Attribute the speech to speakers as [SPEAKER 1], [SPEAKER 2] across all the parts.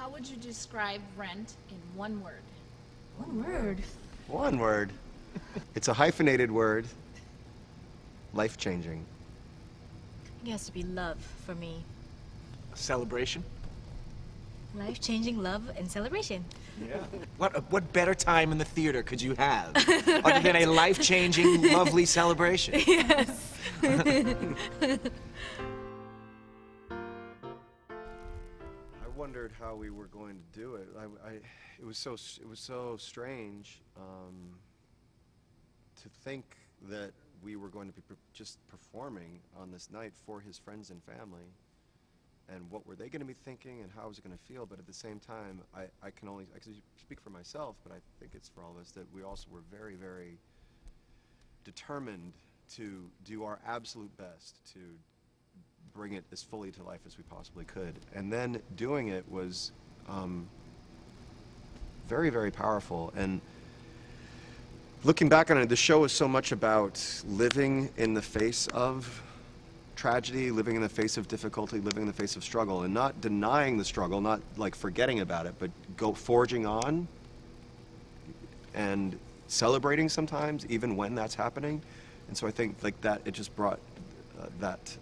[SPEAKER 1] How would you describe Rent in one word?
[SPEAKER 2] One word?
[SPEAKER 3] One word. It's a hyphenated word. Life-changing.
[SPEAKER 2] It has to be love for me.
[SPEAKER 4] Celebration?
[SPEAKER 2] Life-changing love and celebration.
[SPEAKER 4] Yeah. What better time in the theater could you have other than a life-changing, lovely celebration?
[SPEAKER 2] Yes.
[SPEAKER 3] I wondered how we were going to do it. It was so strange to think that we were going to be just performing on this night for his friends and family, and what were they going to be thinking, and how was it going to feel. But at the same time, I can speak for myself, but I think it's for all of us, that we also were very, very determined to do our absolute best to bring it as fully to life as we possibly could. And then doing it was very, very powerful. And looking back on it, the show is so much about living in the face of tragedy, living in the face of difficulty, living in the face of struggle, and not denying the struggle, not like forgetting about it, but forging on and celebrating sometimes, even when that's happening. And so I think like that, it just brought that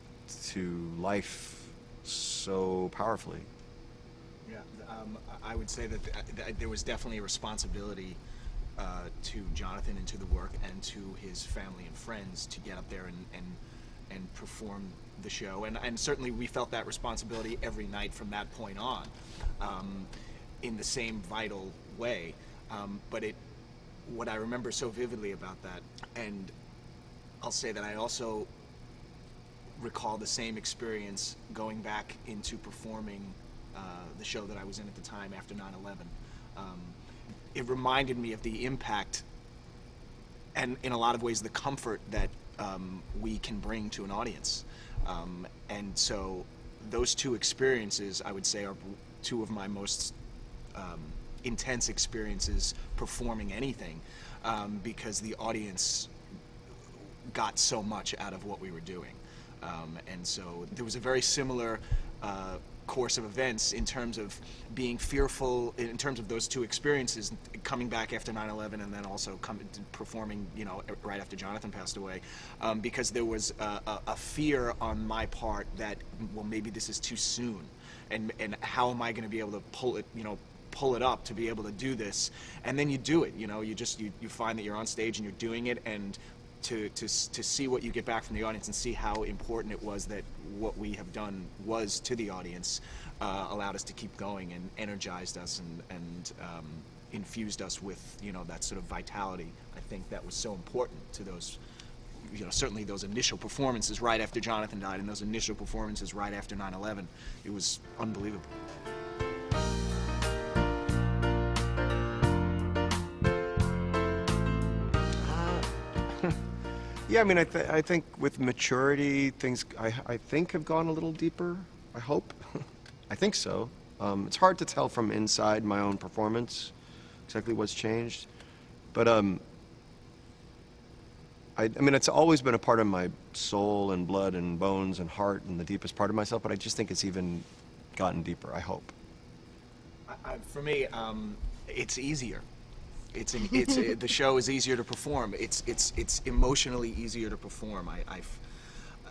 [SPEAKER 3] to life so powerfully.
[SPEAKER 4] Yeah, I would say that there was definitely a responsibility to Jonathan and to the work and to his family and friends to get up there and perform the show, and certainly we felt that responsibility every night from that point on, in the same vital way. But what I remember so vividly about that, and I'll say that I also recall the same experience going back into performing the show that I was in at the time after 9/11. It reminded me of the impact and in a lot of ways the comfort that we can bring to an audience. And so those two experiences, I would say, are two of my most intense experiences performing anything, because the audience got so much out of what we were doing. And so there was a very similar course of events in terms of being fearful, in terms of those two experiences, coming back after 9/11 and then also performing, you know, right after Jonathan passed away, because there was a fear on my part that, well, maybe this is too soon, and how am I going to be able to pull it up to be able to do this. And then you do it, you know, you find that you're on stage and you're doing it, and to see what you get back from the audience and see how important it was that what we have done was to the audience, allowed us to keep going and energized us and infused us with, you know, that sort of vitality. I think that was so important to those, you know, certainly those initial performances right after Jonathan died and those initial performances right after 9/11. It was unbelievable.
[SPEAKER 3] Yeah, I mean, I think with maturity, things I think have gone a little deeper. I hope. I think so. It's hard to tell from inside my own performance exactly what's changed, but I mean, it's always been a part of my soul and blood and bones and heart and the deepest part of myself. But I just think it's even gotten deeper. I hope.
[SPEAKER 4] For me, it's easier. The show is easier to perform. It's emotionally easier to perform.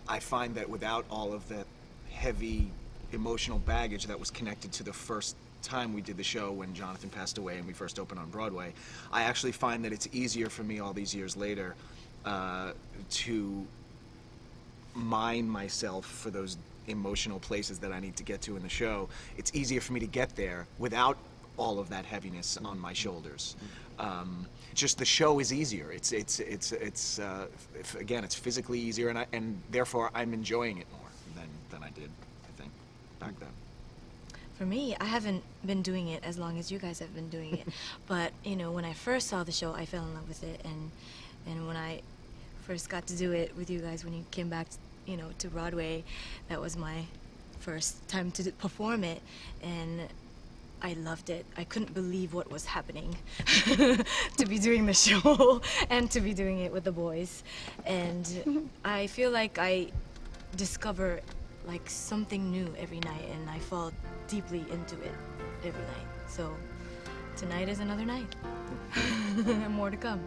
[SPEAKER 4] I find that without all of that heavy emotional baggage that was connected to the first time we did the show when Jonathan passed away and we first opened on Broadway, I actually find that it's easier for me all these years later to mine myself for those emotional places that I need to get to in the show. It's easier for me to get there without all of that heaviness on my shoulders. Just the show is easier. Again, it's physically easier, and therefore I'm enjoying it more than I did, I think, back then.
[SPEAKER 2] For me, I haven't been doing it as long as you guys have been doing it. But, you know, when I first saw the show, I fell in love with it, and when I first got to do it with you guys when you came back, you know, to Broadway, that was my first time to perform it, and I loved it. I couldn't believe what was happening to be doing the show and to be doing it with the boys. And I feel like I discover like something new every night, and I fall deeply into it every night. So tonight is another night. More to come.